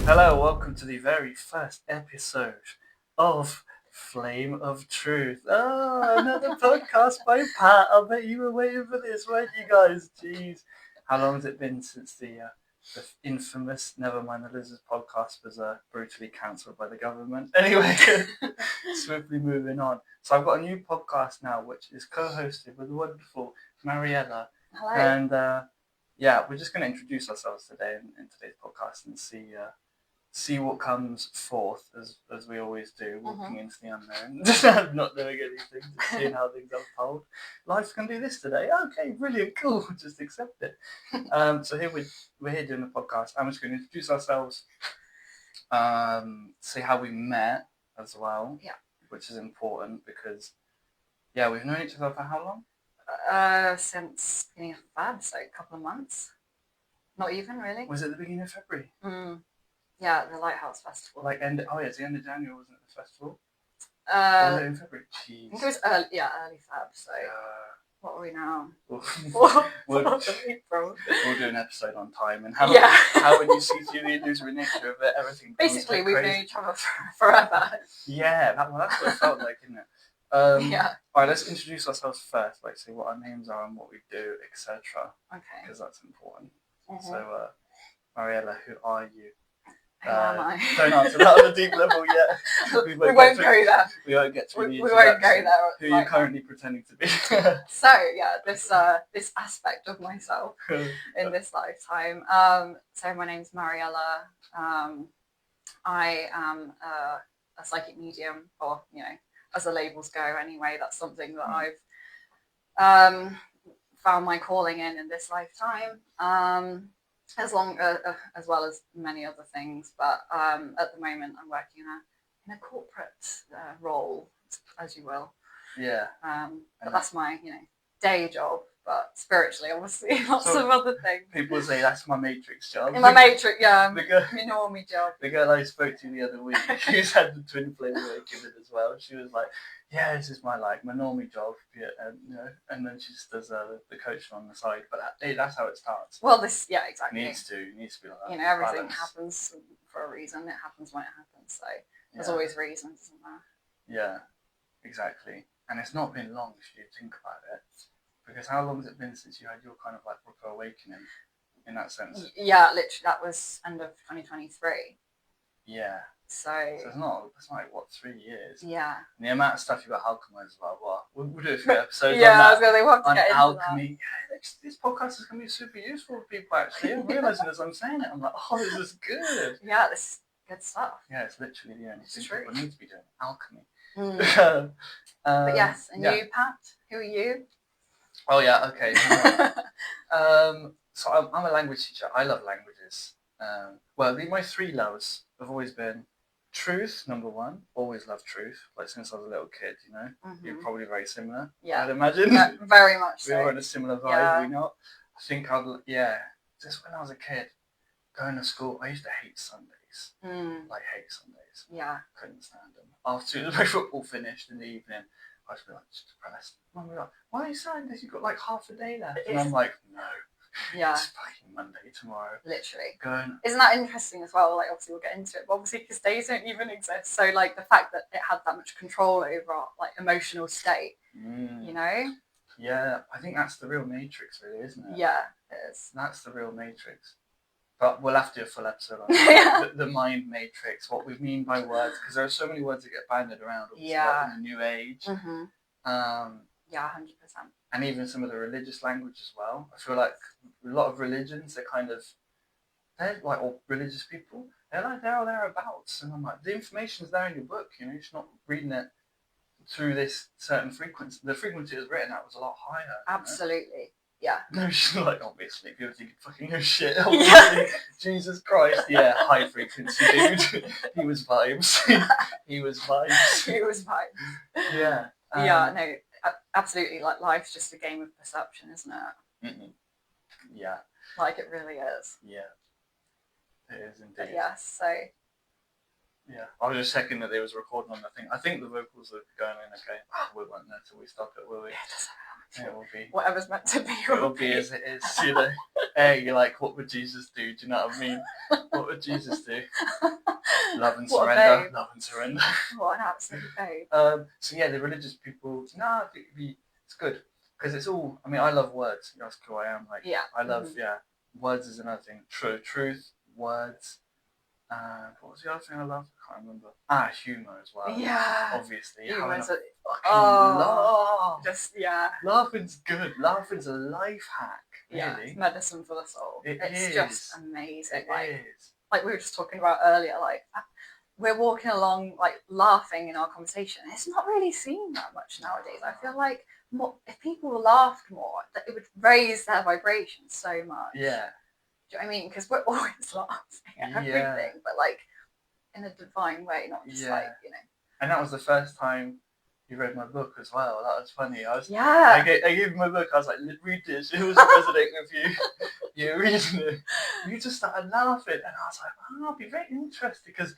Hello, welcome to the very first episode of Flame of Truth. Oh, another podcast by Pat. I bet you were waiting for this, weren't you guys? Jeez. How long has it been since the infamous Nevermind the Lizards podcast was brutally cancelled by the government? Anyway, swiftly moving on. So I've got a new podcast now, which is co-hosted with the wonderful Mariela. Hello. And we're just going to introduce ourselves today in today's podcast and see what comes forth, as we always do, walking into the unknown, not knowing anything, just seeing how things unfold. Life's going to do this today. Okay, brilliant, cool, just accept it. So here we're here doing the podcast. I'm just going to introduce ourselves, see how we met as well, which is important because, we've known each other for how long? Since beginning of Feb, so a couple of months. Not even, really. Was it the beginning of February? Yeah, the Lighthouse Festival. It's the end of January, wasn't it, the festival? Or was it in February? Jeez. I think it was early Feb, so what are we now? We'll do an episode on time and how when you see through the illusory nature of it, everything basically we've known each other forever. Yeah, that's what it felt like, isn't it? Alright, let's introduce ourselves first, like say what our names are and what we do, etc. Okay. Because that's important. So, Mariela, who are you? Who am I? Don't answer that on a deep level yet. We won't go there. We won't get to we won't go there. Who are you currently pretending to be? So this aspect of myself in this lifetime. So my name's Mariela. I am a psychic medium, or as the labels go. Anyway, that's something that I've found my calling in this lifetime. As well as many other things, but at the moment I'm working in a corporate role, as you will. Yeah. But that's my day job. But spiritually, obviously, lots of other things. People say that's my matrix job. In my matrix, my normie job. The girl I spoke to the other week, she's had the twin flame given as well. She was like, "Yeah, this is my normie job," and then she just does the coaching on the side. But that's how it starts. Well, exactly. It needs to be like that. Everything happens for a reason. It happens when it happens. So there's always reasons, isn't there? Yeah, exactly. And it's not been long if you think about it. Because how long has it been since you had your kind of like proper awakening in that sense? Yeah, literally, that was end of 2023. Yeah. So it's like, what, 3 years? Yeah. And the amount of stuff you got alchemy as well. We'll do a few episodes I was going to have to get into alchemy. Yeah, this podcast is going to be super useful for people, actually. I'm realising as I'm saying it, I'm like, oh, this is good. Yeah, this is good stuff. Yeah, it's literally the only thing people need to be doing, alchemy. But yes, and you, Pat, who are you? Oh yeah, okay. So I'm a language teacher. I love languages. My three loves have always been truth, number one. Always loved truth. Like since I was a little kid, You're probably very similar. Yeah, I'd imagine. Yeah, very much so. We were on a similar vibe. Yeah. We not. I think just when I was a kid, going to school, I used to hate Sundays. Like hate Sundays. Yeah. Couldn't stand them. After my football finished in the evening, I was like just depressed. Mum was like, "Why are you sad? You've got like half a day left." And I'm like, "No, it's fucking Monday tomorrow." Literally. Isn't that interesting as well? Like obviously we'll get into it, but obviously because days don't even exist. So like the fact that it had that much control over our like emotional state, Yeah, I think that's the real matrix, really, isn't it? Yeah, it is. That's the real matrix. But we'll have to do a full episode on the mind matrix, what we mean by words, because there are so many words that get banded around in the new age. 100%. And even some of the religious language as well. I feel like a lot of religions, they're like all religious people. They're like there or thereabouts, and I'm like, the information's there in your book. You're just not reading it through this certain frequency. The frequency it was written at was a lot higher. Absolutely. Yeah. No, she's like, obviously, people think you fucking know shit. Obviously, Jesus Christ. Yeah, high frequency, dude. He was vibes. He was vibes. Yeah. No, absolutely. Like life's just a game of perception, isn't it? Yeah. Like it really is. Yeah. It is indeed. But yes, so. Yeah, I was just checking that they was recording on the thing. I think the vocals are going in okay. We won't know till we stop it, will we? Yeah, it doesn't matter. It will be. Whatever's meant to be. It will be as it is. You know. Hey, you're like, what would Jesus do? Do you know what I mean? What would Jesus do? Love and surrender. Love and surrender. What an absolute babe. So yeah, the religious people. No, I think it's good because it's all. I mean, I love words. You ask who I am. Like, Yeah. I love words is another thing. Truth, words. What was the other thing I loved? I can't remember. Humour as well. Yeah. Obviously. Humor's laugh. Yeah. Laughing's good. Laughing's a life hack. Really. Yeah. It's medicine for the soul. It's just amazing. It is. Like we were just talking about earlier, like we're walking along like laughing in our conversation. It's not really seen that much nowadays. I feel like if people laughed more, that it would raise their vibration so much. Yeah. Do you know what I mean? Because we're always laughing at everything, but like in a divine way, not just like, you know. And that was the first time you read my book as well. That was funny. I gave you my book. I was like, read this. It was resonating with you. You're reading it. You just started laughing, and I was like, I'll be very interested because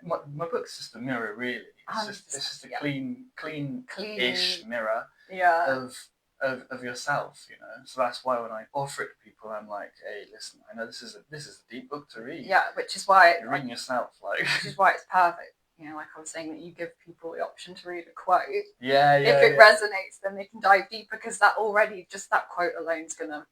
my book's just a mirror, really. It's just a clean-ish mirror of yourself, you know. So that's why when I offer it to people, I'm like, hey, listen, I know this is a deep book to read. Yeah, which is why you're reading yourself, like. Which is why it's perfect. You know, like I was saying, that you give people the option to read a quote. If it resonates, then they can dive deeper because that quote alone is gonna,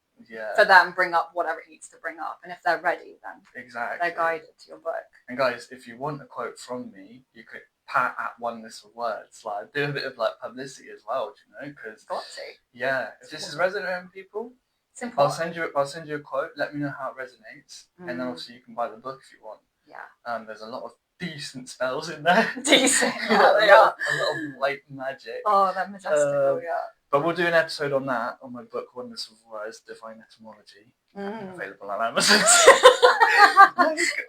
for them, bring up whatever it needs to bring up. And if they're ready, then they're guided to your book. And guys, if you want a quote from me, you could pat at Oneness of Words. Like, do a bit of like publicity as well, do you know? Because if this is resonating people, I'll send you a quote. Let me know how it resonates, and then also you can buy the book if you want. Yeah. There's a lot of decent spells in there. Decent. A lot of white magic. Oh, they're majestical, But we'll do an episode on that, on my book, Oneness of Words, Divine Etymology. Available on Amazon.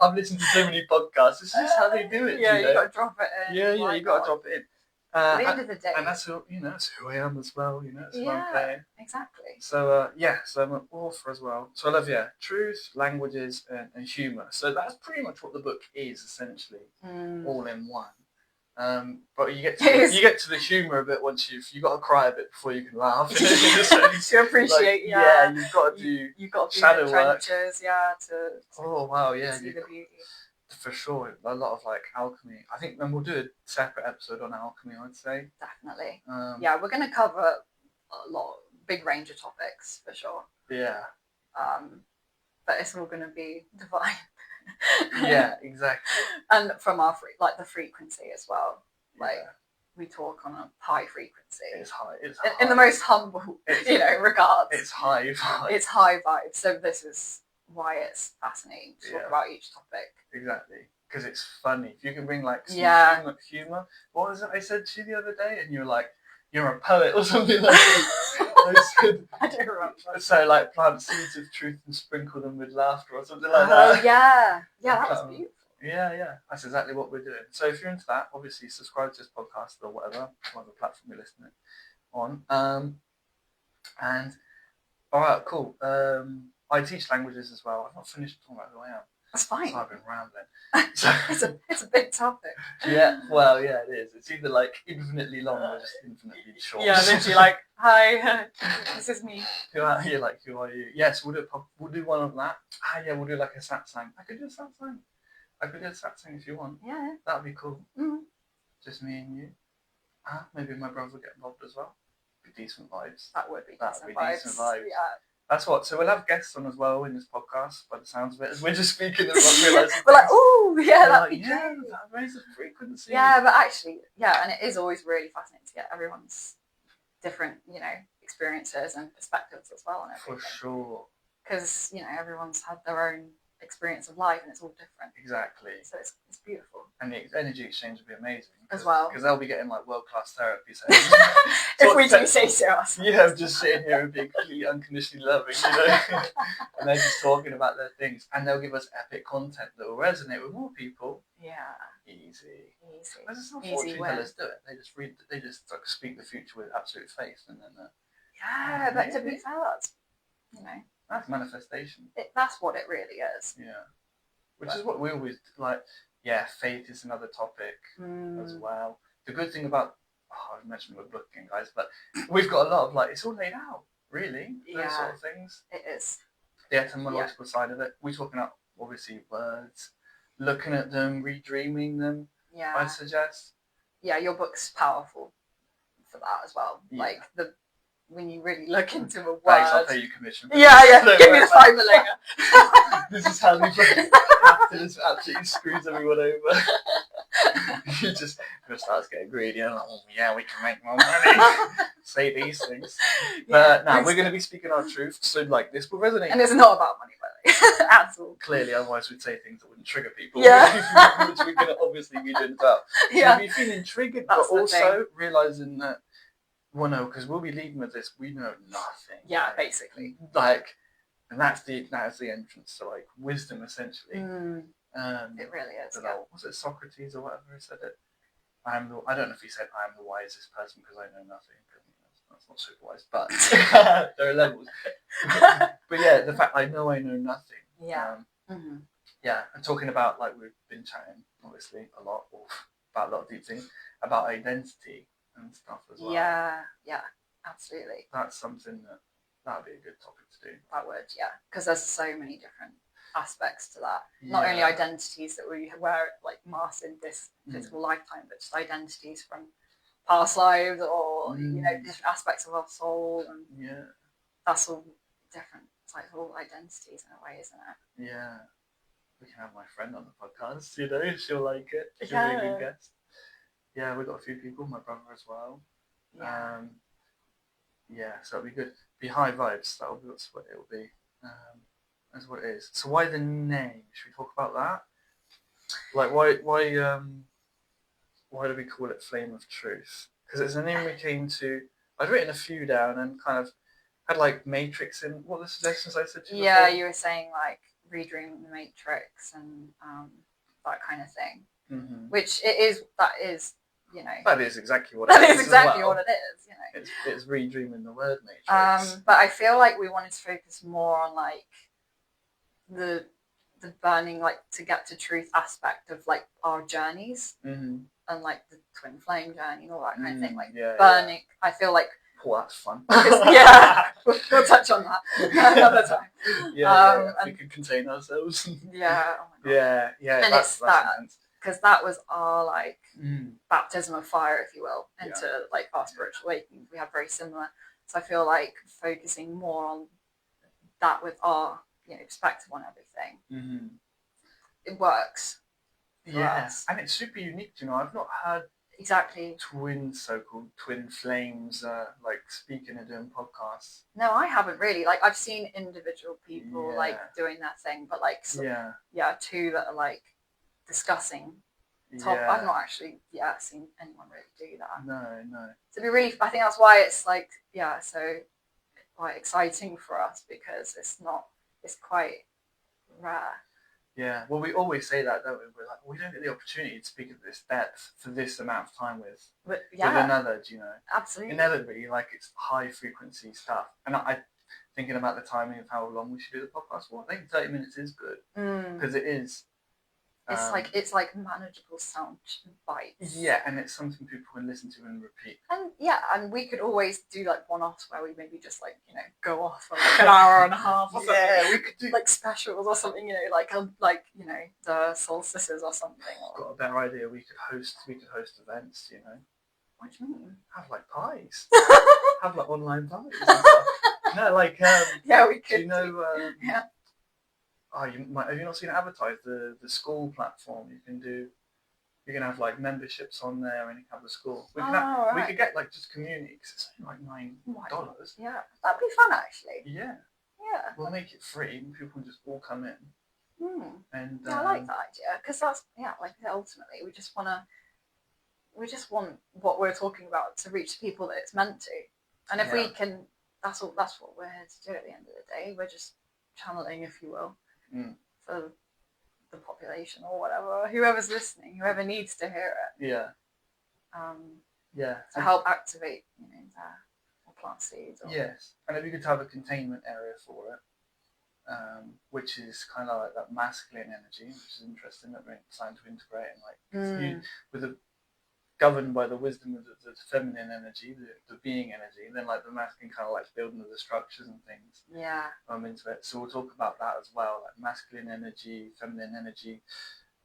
I've listened to so many podcasts. It's just how they do it. Yeah, you got to drop it in. Yeah, you got to drop it in. At the end of the day. And that's who I am as well, you know, that's who I'm playing. Exactly. So, so I'm an author as well. So I love, truth, languages, and humour. So that's pretty much what the book is, essentially, all in one. But you get to the humour a bit once you've got to cry a bit before you can laugh. To appreciate, you've got to do shadow work. Trenches, to see the beauty. For sure, a lot of like alchemy. I think then we'll do a separate episode on alchemy, I'd say. Definitely. We're going to cover a big range of topics for sure. Yeah. But it's all going to be divine. Yeah, exactly. And from our the frequency as well. Like we talk on a high frequency. It's high. In the most humble, regards. It's high vibe. It's high vibe. So this is why it's fascinating to talk about each topic. Exactly, because it's funny. If you can bring like some humour. What was it I said to you the other day? And you were like, you're a poet or something like that. I don't remember. So like plant seeds of truth and sprinkle them with laughter or something like that. Oh yeah, that was beautiful. Yeah, that's exactly what we're doing. So if you're into that, obviously subscribe to this podcast or whatever platform you're listening on. And all right, cool. I teach languages as well. I've not finished talking about who I am. That's fine. So I've been rambling. It's a big topic. Yeah, well, yeah, it is. It's either like infinitely long or just infinitely short. Yeah, literally like, hi, this is me. Who are you? Yes, we'll do one of that. We'll do like a satsang. I could do a satsang if you want. Yeah. That'd be cool. Mm-hmm. Just me and you. Maybe my brother would get involved as well. Be decent vibes. That would be decent vibes. Yeah. That's what. So we'll have guests on as well in this podcast. By the sounds of it, as we're just speaking and not realising. We're like, oh yeah, that'd be that raise the frequency. Yeah, but actually, and it is always really fascinating to get everyone's different, experiences and perspectives as well on everything. For sure. Because everyone's had their own experience of life and it's all different. Exactly. So it's beautiful. And the energy exchange would be amazing. As well. Because they'll be getting like world-class therapy sessions. If we do say so ourselves. Yeah, just sitting here and being completely unconditionally loving, and they're just talking about their things. And they'll give us epic content that will resonate with more people. Yeah. Easy. That's not fortune tellers do it. They just like speak the future with absolute faith and then but to be fair, that's that's manifestation. That's what it really is. Yeah. Which is what we always like. Yeah, faith is another topic as well. The good thing about I mentioned we're booking, guys, but we've got a lot of like, it's all laid out, really. Those sort of things. It is. The etymological side of it. We're talking about, obviously, words, looking at them, redreaming them, Yeah. I'd suggest. Yeah, your book's powerful for that as well. Yeah. Like, when you really look into a word. Thanks, I'll pay you commission. Yeah, give me the $5 later. This is how we capitalism absolutely screws everyone over. You just starts getting greedy and like, oh yeah, we can make more money. Say these things. But now we're going to be speaking our truth, so like this will resonate. And it's not about money, by the way, at all. Clearly, otherwise we'd say things that wouldn't trigger people. Yeah. Which we're going to obviously be doing as well. Yeah. So be feeling triggered, That's but also realising that, well, no, because we'll be leaving with this, we know nothing. Yeah, like, basically. Like, and that's the entrance to like wisdom, essentially. It really is. Yeah. Was it Socrates or whatever who said it? I don't know if he said I am the wisest person because I know nothing. That's not super wise, but there are levels. But yeah, the fact I know nothing. Yeah. Yeah, and talking about, like, we've been chatting obviously a lot about a lot of deep things about identity and stuff as well. Yeah, absolutely. That's something that'd be a good topic to do. That would, because there's so many different aspects to that. Not only identities that we wear like masks in this physical lifetime, but just identities from past lives, or different aspects of our soul, and that's all different. It's like all identities in a way, isn't it? Yeah, we can have my friend on the podcast. She'll like it. She'll be a good guest. Yeah, we've got a few people. My brother as well. So it'll be good. Be high vibes. That's what it'll be. That's what it is. So why the name? Should we talk about that? Like, why do we call it Flame of Truth? Because it's a name we came to. I'd written a few down and kind of had like Matrix in. What were the suggestions I said to you? Yeah, before? you were saying like redreaming the Matrix and that kind of thing. Mm-hmm. Which that is. That is exactly what it is. That is exactly what it is. It's redreaming the word Matrix. But I feel like we wanted to focus more on like the burning, like, to get to truth aspect of like our journeys, and like the twin flame journey and all that kind of thing. Like burning. I feel like. Oh, that's fun. We'll touch on that another time. If we could contain ourselves. Yeah. Oh my God. Yeah. And that's because that was our like baptism of fire, if you will, into like our spiritual awakening. We have very similar. So I feel like focusing more on that with our perspective on everything. It works. Yes, and it's super unique. I've not heard so-called twin flames like speaking and doing podcasts. No, I haven't really. Like, I've seen individual people like doing their thing, but like two that are like discussing I've not actually seen anyone really do that. No. So it'd be really, I think that's why it's like so quite exciting for us, because it's quite rare. Yeah, well, we always say that, don't we? We're like, we don't get the opportunity to speak at this depth for this amount of time with another, Absolutely. Inevitably, like, it's high frequency stuff. And I thinking about the timing of how long we should do the podcast. Well, I think 30 minutes is good, because it is. It's like manageable sound bites. Yeah, and it's something people can listen to and repeat. And we could always do like one-offs where we maybe just like go off for like an hour and a half or something. Yeah, we could do like specials or something. Like the solstices or something. I've got a better idea. We could host events. What do you mean? Have like pies. Have like online pies. And stuff. No, like we could. Yeah. Oh, have you not seen it advertised? The school platform. You can have like memberships on there, and you can have the school. We could get like just community, because it's only like $9. Yeah, that'd be fun actually. Yeah. We'll make it free, and people can just all come in. And I like that idea, because that's like ultimately we just want what we're talking about to reach the people that it's meant to, and if we can, that's what we're here to do at the end of the day. We're just channeling, if you will. For the population or whatever, whoever's listening, whoever needs to hear it. To help activate, or plant seeds. Yes, and it'd be good to have a containment area for it, which is kind of like that masculine energy, which is interesting that we're starting to integrate and like with governed by the wisdom of the feminine energy, the being energy, and then like the masculine kind of like building the structures and things. Yeah. Into it. So we'll talk about that as well, like masculine energy, feminine energy.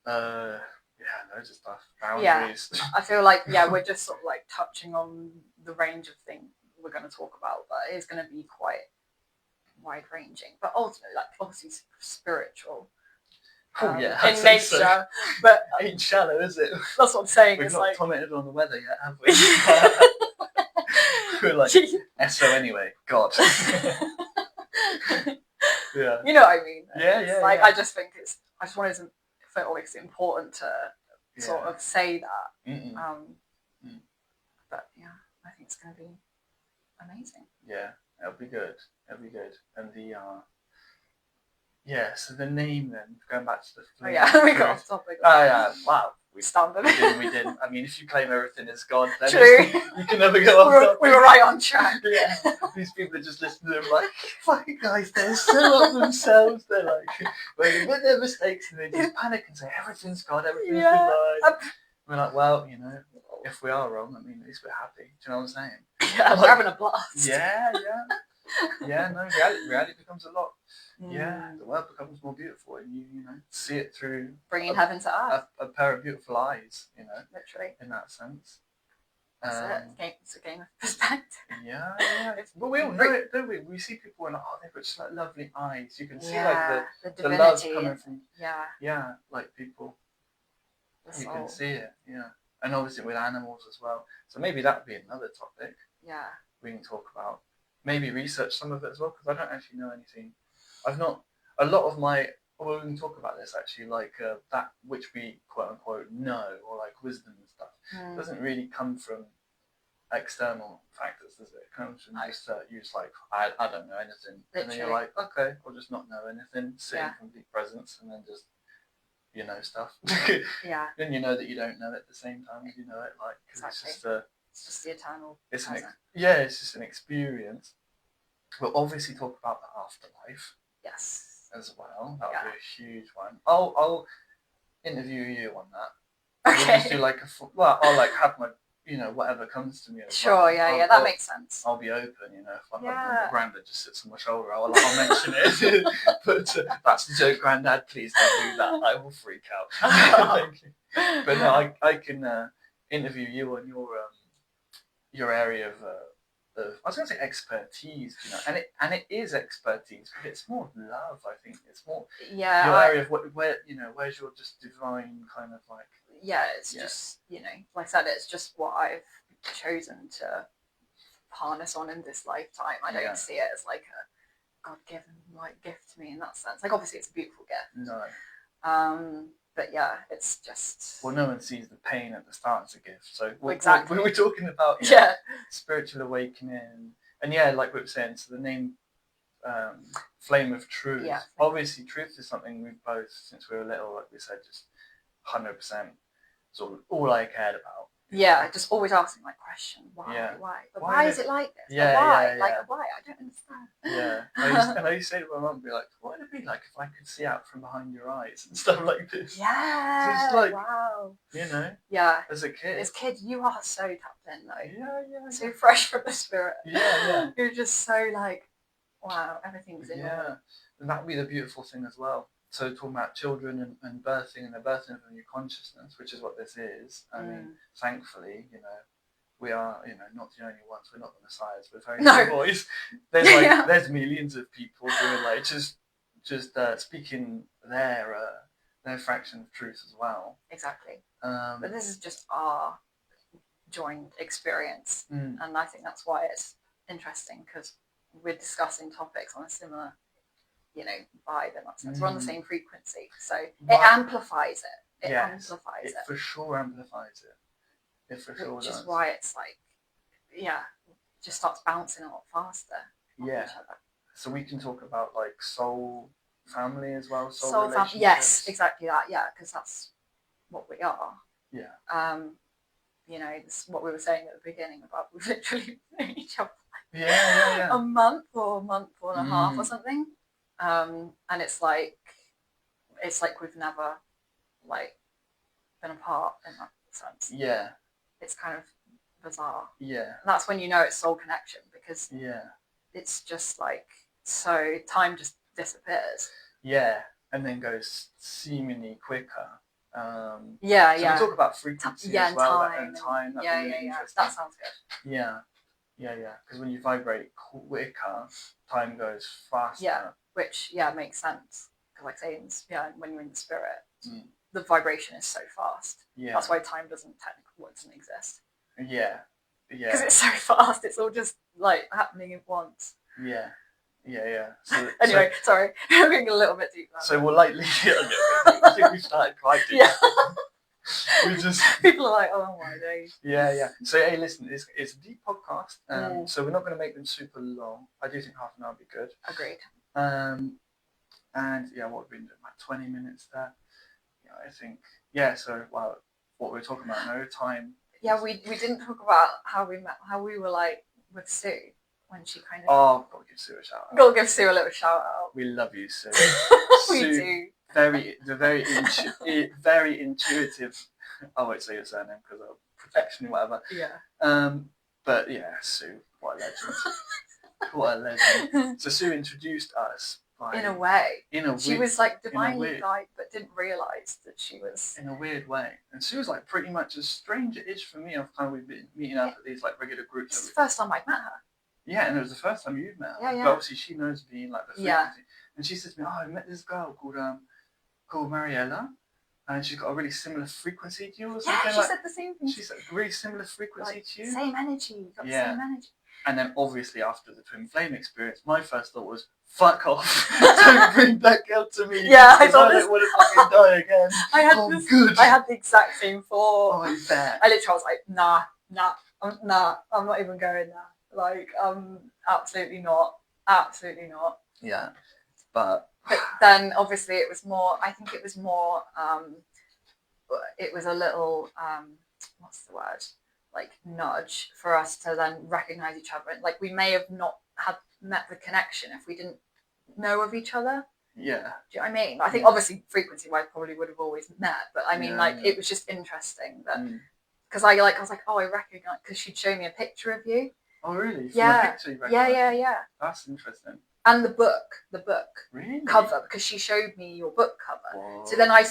Loads of stuff. Boundaries. Yeah. I feel like we're just sort of like touching on the range of things we're going to talk about, but it is going to be quite wide ranging. But ultimately, like obviously spiritual. In nature, so. But ain't shallow, is it? That's what I'm saying. We've it's not like commented on the weather yet, have we? We're like SO anyway. God. Yeah. You know what I mean? Yeah. I just think I just wanted to feel like it's important to sort of say that. But yeah, I think it's going to be amazing. Yeah, it'll be good. And the so the name then, going back to the we got off topic. Wow. We didn't. I mean, if you claim everything is God, then True. You can never go off topic. We were right on track. Yeah. These people that just listen to them like, fucking guys, they're so up themselves. They're like, they admit their mistakes and they just panic and say, everything's God, everything's divine. We're like, well, if we are wrong, I mean, at least we're happy. Do you know what I'm saying? Yeah, we're having a blast. Yeah. No, reality becomes a lot. Yeah, the world becomes more beautiful, and you see it through bringing heaven to earth. A pair of beautiful eyes, literally. In that sense. That's it. It's a game of perspective. Yeah. But we all know it, don't we? We see people and they've got just like lovely eyes. You can see like the love coming from. Yeah, like people. You can see it. Yeah, and obviously with animals as well. So maybe that would be another topic. Yeah. We can talk about. Maybe research some of it as well, because I don't actually know anything. I've not a lot of my. Well, we can talk about this actually, like that which we quote unquote know, or like wisdom and stuff, doesn't really come from external factors, does it? It comes from just you just like I don't know anything, and then you're like, okay, I'll just not know anything, sit in complete presence, and then just stuff. Yeah. Then you know that you don't know it at the same time as you know it, like because it's just the eternal. It's it's just an experience. We'll obviously talk about the afterlife. Yes. As well. That'll be a huge one. I'll interview you on that. Okay. We'll just do like I'll like have my whatever comes to me. Sure. That makes sense. I'll be open. If my granddad just sits on my shoulder, I'll mention it. But that's the joke, granddad. Please don't do that. I will freak out. Thank you. But no, I can interview you on your area of I was going to say expertise, and it is expertise, but it's more love. I think it's more your area of where's your just divine kind of like. Yeah, it's just like I said, it's just what I've chosen to harness on in this lifetime. I don't see it as like a God-given like gift to me in that sense. Like obviously it's a beautiful gift. No. But yeah, it's just. Well, no one sees the pain at the start as a gift. So exactly. We were talking about spiritual awakening, and like we were saying, so the name Flame of Truth. Yeah. Obviously, truth is something we've both, since we were little, like we said, just 100%. So all I cared about. Yeah, just always asking like questions. Why? But why is it like this? Yeah, why? Yeah. Like why? I don't understand. Yeah. I used to say to my mum, be like, what would it be like if I could see out from behind your eyes and stuff like this? Yeah. So it's like, wow. Yeah. As a kid. As a kid, you are so tapped in though. Yeah. So fresh from the spirit. Yeah. You're just so like, wow, everything's in order. And that would be the beautiful thing as well. So talking about children and birthing and the birthing of a new consciousness, which is what this is. I mean, thankfully, we are, not the only ones. We're not the messiahs. We're very few boys. There's there's millions of people who are like just speaking their fraction of truth as well. Exactly. But this is just our joint experience, and I think that's why it's interesting, because we're discussing topics on a similar vibe in that sense. We're on the same frequency, so it amplifies it. It amplifies it. For sure amplifies it. It for sure does. Which is why it's like, just starts bouncing a lot faster. Yeah. Each other. So we can talk about like soul family as well. Soul relationships. Yes, exactly that. Yeah, because that's what we are. Yeah. This is what we were saying at the beginning about we've literally known each other. Yeah. A month and a half or something. And it's like we've never like been apart in that sense. Yeah. it's kind of bizarre. Yeah. And that's when you know it's soul connection, because it's just like, so time just disappears. Yeah, and then goes seemingly quicker. So we talk about frequency as well, and time. That'd be really interesting. That sounds good. Yeah. Because when you vibrate quicker, time goes faster. Yeah, which makes sense. Because like saying, when you're in the spirit, the vibration is so fast. Yeah. That's why time doesn't exist. Yeah. Because it's so fast. It's all just like happening at once. Yeah. So, anyway, sorry, I'm getting a little bit deep. So we'll like leave it a little bit. I think we started quite deep. Yeah. We just people are like, oh my days. Yeah. So hey, listen, it's a deep podcast, so we're not going to make them super long. I do think half an hour would be good. Agreed. And what we've been doing, like 20 minutes there. I think So what we're talking about, no time. Yeah, we didn't talk about how we met, how we were like with Sue when she kind of. Oh, gotta give Sue a shout out. Gotta give Sue a little shout out. We love you, Sue. We Sue, do. Very intuitive. I won't say your surname because of protection or whatever. Yeah. But yeah, Sue, what a legend. What a legend. So Sue introduced us. In a way. She was like divinely guided, but didn't realise that she was. In a weird way. And Sue was like pretty much as strange it is for me of kind of we've been meeting up at these like regular groups. It's the first time I'd met her. Yeah, and it was the first time you'd met her. Yeah. But obviously she knows me like the frequency. Yeah. And she says to me, I met this girl called Mariela, and she's got a really similar frequency to you or something. Yeah, she said the same thing. She said a really similar frequency to you. Same energy. Got the same energy. And then obviously after the twin flame experience, my first thought was, fuck off. Don't bring that girl to me. Yeah, I thought don't want to fucking die again. I had the exact same thought. Oh, I bet. I literally was like, nah, I'm not even going there. Like, absolutely not. Yeah. But then obviously it was more, it was a little, what's the word? Like nudge for us to then recognize each other. Like we may have not met the connection if we didn't know of each other. Yeah. Do you know what I mean? I think obviously frequency wise probably would have always met, but I mean it was just interesting that because I was like, oh, I recognize, because she'd show me a picture of you. Oh really? From yeah. A picture you recognize? Yeah. That's interesting. And the book really? Cover, because she showed me your book cover. Whoa. So then I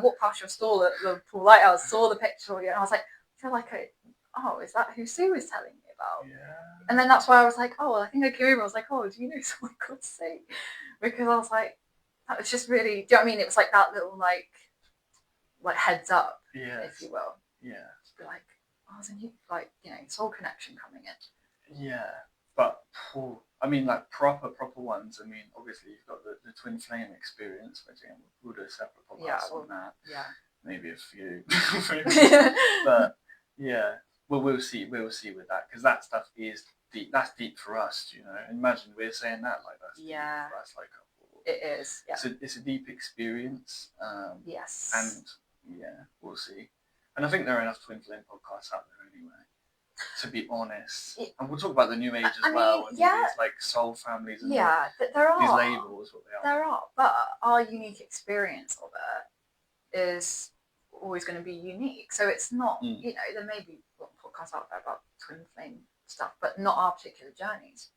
walked past your stall at the Pool Lighthouse, saw the picture of you, and I was like, I feel like is that who Sue was telling me about? Yeah. And then that's why I was like, oh, I think I came over. I was like, oh, do you know someone called Sue? Because I was like, that was just really. Do you know what I mean? It was like that little like heads up, if you will. Yeah. Just be like, oh, there's a new soul connection coming in. Yeah, but I mean, like proper ones. I mean, obviously you've got the twin flame experience, which again we'll do a separate podcast on that. Yeah. Maybe a few. But yeah. Well, we'll see with that, because that stuff is deep. That's deep for us, you know. Imagine we're saying that like that's deep for us, like it is. Yeah. It's a deep experience. Yes. And we'll see. And I think there are enough twin flame podcasts out there anyway. To be honest, and we'll talk about the new age as well, and these like soul families and there are these labels, what they are. There are, but our unique experience of it is always going to be unique. So it's not, there may be podcasts out there about twin flame stuff, but not our particular journeys.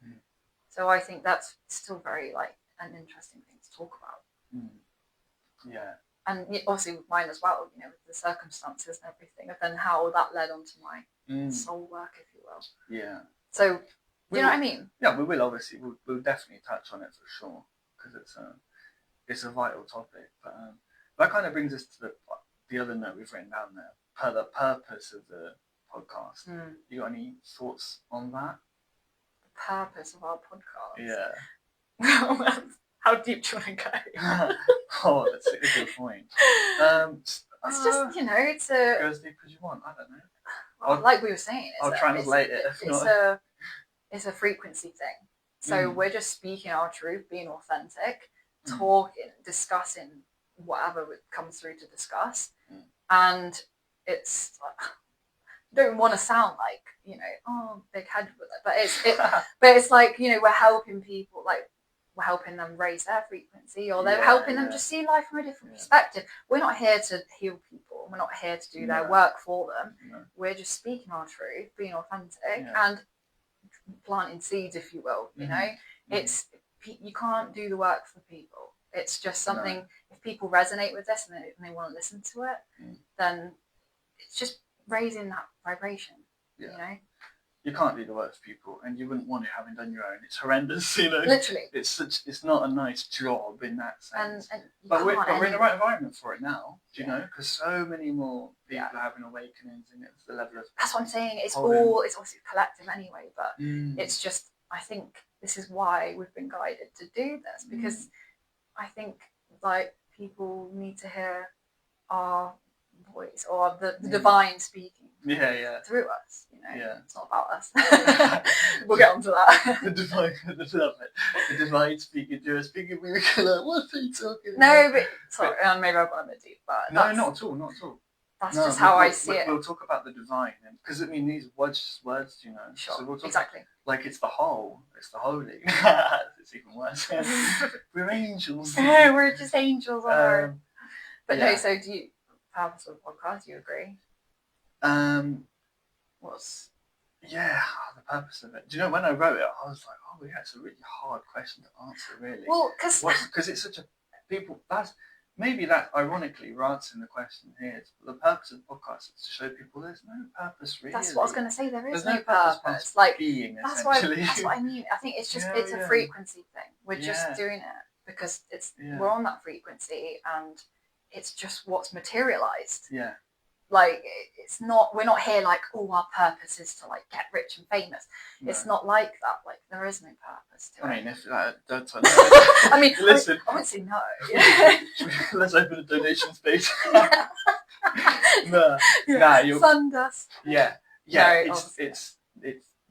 So I think that's still very like an interesting thing to talk about. Yeah. And obviously with mine as well, with the circumstances and everything, and then how that led on to my soul work, if you will. Yeah. So, do you know what I mean? Yeah, we will obviously. We'll definitely touch on it for sure, because it's a vital topic. But that kind of brings us to the other note we've written down there, the purpose of the podcast. You got any thoughts on that? The purpose of our podcast? Yeah. How deep do you want to go? Oh, that's a good point. It's just, it's a... Go as deep as you want, I don't know. Well, like we were saying, I'll translate it. It's a frequency thing. So we're just speaking our truth, being authentic, talking, discussing whatever comes through to discuss. And it's... don't want to sound like, big head with it. But it's like, we're helping people, like, we're helping them raise their frequency, or they're helping them just see life from a different perspective. We're not here to heal people. We're not here to do No. their work for them. No. We're just speaking our truth, being authentic, Yeah. and planting seeds, if you will. You know, it's you can't do the work for people. It's just something. No. If people resonate with this and they want to listen to it, then it's just raising that vibration. Yeah. You know. You can't do the work for people, and you wouldn't want it having done your own. It's horrendous, you know. Literally. It's not a nice job in that sense. And but we're in the right environment for it now, do you know? Because so many more people are having awakenings, and it's the level of. That's what I'm saying. It's holding. it's obviously collective anyway, but it's just, I think this is why we've been guided to do this, because I think like people need to hear our voice or the divine speaking through us, you know. It's not about us. We'll get onto that. the divine speaking to us, speaking we were like, what are you talking about? No, but sorry, maybe I've gone a bit deep, but no, not at all. That's just how I see it. We'll talk about the divine, because I mean these words, you know. Sure, so we'll talk exactly. Like it's the whole, it's the holy. It's even worse. We're angels. We're just angels on earth. But yeah. no, so do you, purpose of the podcast, do you agree? The purpose of it. Do you know, when I wrote it, I was like, oh yeah, it's a really hard question to answer, really. Well, because it's such a maybe that ironically, we're answering the question here. The purpose of the podcast is to show people there's no purpose, really. That's what I was going to say. There's no purpose. Like being, that's what I mean. I think it's just it's a frequency thing. We're just doing it because we're on that frequency, and it's just what's materialized. Yeah. Like it's not. We're not here like, oh, our purpose is to like get rich and famous. No. It's not like that. Like there is no purpose to it. I mean, if don't. I mean, listen. I wouldn't say no. Let's open a donation space. Nah, you're. Fund us. Yeah. No, it's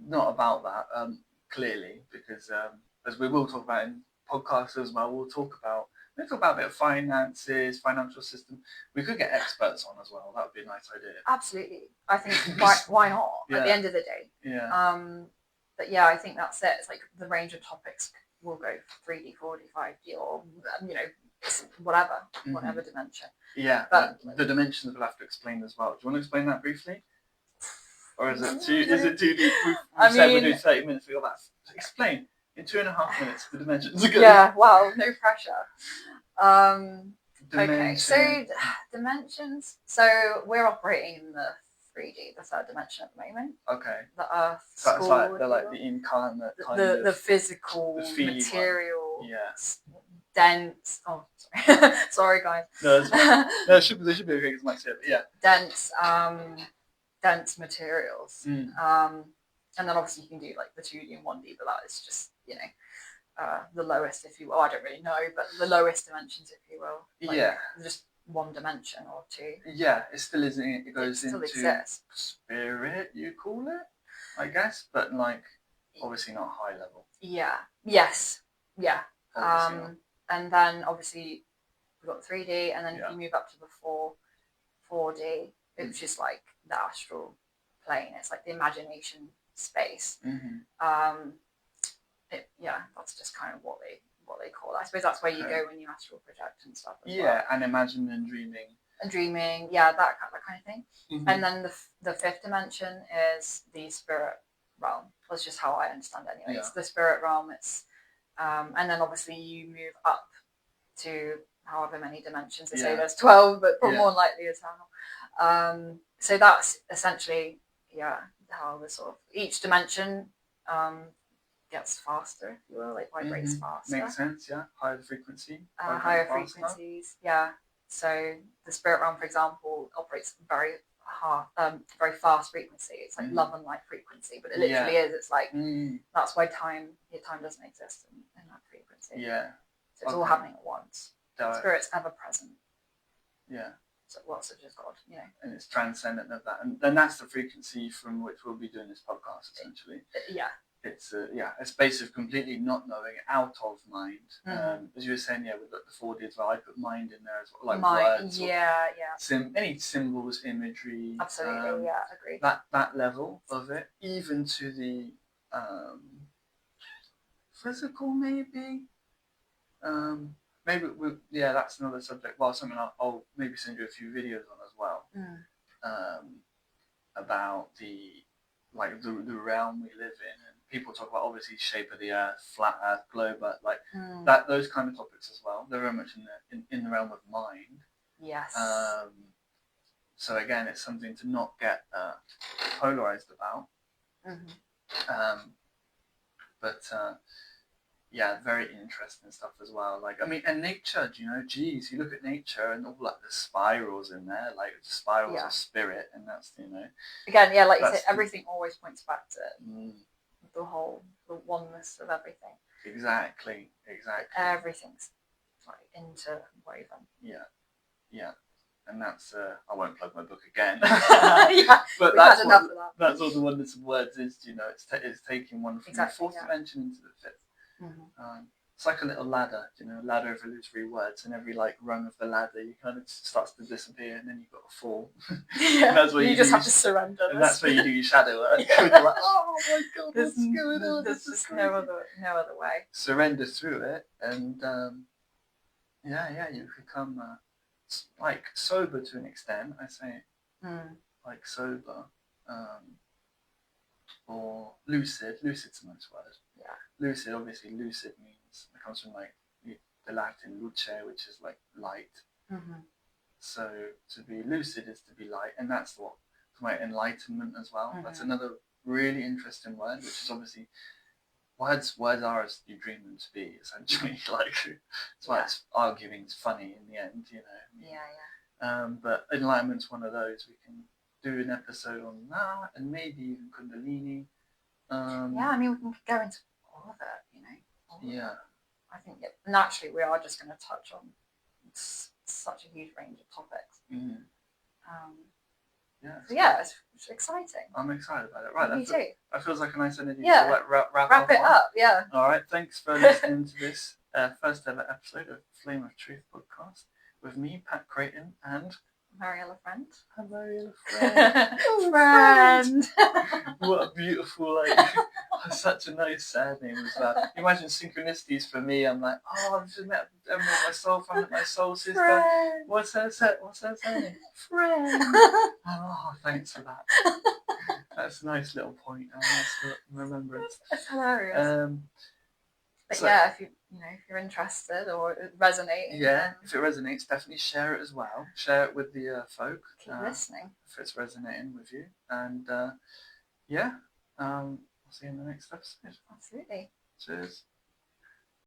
not about that. Clearly, because as we will talk about in podcasts as well, we'll talk about a bit of finances, financial system. We could get experts on as well. That would be a nice idea. Absolutely. I think why not? At the end of the day. Yeah. But yeah, I think that's it. It's like the range of topics will go 3D, 4D, 5D, or you know, whatever dimension. Yeah. But the dimensions we'll have to explain as well. Do you want to explain that briefly? Or is it too deep? We said we're doing 30 minutes. We got that. Explain. In 2.5 minutes, the dimensions are good. Yeah, wow, no pressure. Okay, so dimensions. So we're operating in the 3D, the third dimension at the moment. Okay. The Earth. So it's like they're like the incarnate kind of the physical, the material. Yeah. Dense. Oh, sorry. Sorry, guys. No, it should be okay because Mike said it. Yeah. Dense materials. And then obviously you can do like the 2D and 1D, but that is just, you know, the lowest, if you will. I don't really know, but the lowest dimensions, if you will. Like, just one dimension or two. Yeah, it still isn't. It goes into exists. Spirit, you call it, I guess, but like obviously not high level. Yeah. Yes. Yeah. And then obviously we've got 3D, and then if you move up to the 4D, it's just like the astral plane. It's like the imagination space. That's just kind of what they call it. I suppose that's where you go when you astral project and stuff as well. And imagine and dreaming. That kind of thing. And then the fifth dimension is the spirit realm. That's just how I understand it anyway. It's the spirit realm. It's and then obviously you move up to however many dimensions. They say there's 12, but more than likely eternal. So that's essentially how the sort of each dimension gets faster, if you will, like vibrates faster. Makes sense, yeah. Higher frequency. Higher frequencies, yeah. So the spirit realm, for example, operates very very fast frequency. It's like love and light frequency, but it literally is. It's like that's why your time doesn't exist in that frequency. Yeah. So it's all happening at once. Spirit's ever present. Yeah. So what's it just God, you know? And it's transcendent of that, and then that's the frequency from which we'll be doing this podcast essentially. It's a space of completely not knowing, out of mind. As you were saying, with the 4D as well, I put mind in there as well, like words. Any symbols, imagery. Absolutely, agreed. That level of it, even to the physical, maybe. Maybe that's another subject. Well, something I'll maybe send you a few videos on as well. about the realm we live in, and people talk about obviously shape of the earth, flat earth, globe, but like that, those kind of topics as well. They're very much in the realm of mind. Yes. So again, it's something to not get polarized about. But yeah, very interesting stuff as well. Like, I mean, and nature, you know, geez, you look at nature and all like the spirals in there, like the spirals of spirit, and that's, you know. Again, yeah, like you said, everything always points back to the oneness of everything. Exactly. Everything's like interwoven. Yeah. And that's, I won't plug my book again. But that's all the oneness of words is, you know, it's taking one from the fourth dimension into the fifth. It's like a little ladder, you know, a ladder of illusory words, and every like rung of the ladder, you kind of starts to disappear, and then you've got to fall. Yeah, that's where you just have to surrender. And that's where you do your shadow work. You're like, oh my god, what's going on? There's just no other way. Surrender through it, and you become like sober to an extent. I say, like sober, or lucid. Lucid's a nice word. Yeah. Lucid, obviously, lucid means, it comes from like the Latin luce, which is like light. So to be lucid is to be light, and that's what my enlightenment as well. That's another really interesting word, which is obviously words are as you dream them to be, essentially. Like, that's why it's arguing's funny in the end, you know. But enlightenment's one of those. We can do an episode on that, and maybe even Kundalini. I mean, we can go into all of it, you know. I think naturally we are just going to touch on such a huge range of topics. It's exciting. I'm excited about it. Right, me too. That feels like a nice energy to like wrap it up. Yeah. All right, thanks for listening to this first ever episode of Flame of Truth podcast with me, Pat Creighton, and Mariela Friend. Mariela Friend. Friend. What a beautiful, like, such a nice surname as well. Imagine synchronicities for me. I'm like, I've just met my soul friend, my soul sister. Friend. What's her surname? Friend. Oh, thanks for that. That's a nice little point. A nice remembrance. That's hilarious. But if you're interested or resonating. Yeah, if it resonates, definitely share it as well. Share it with the folk. Keep listening. If it's resonating with you. And we'll see you in the next episode. Absolutely. Cheers.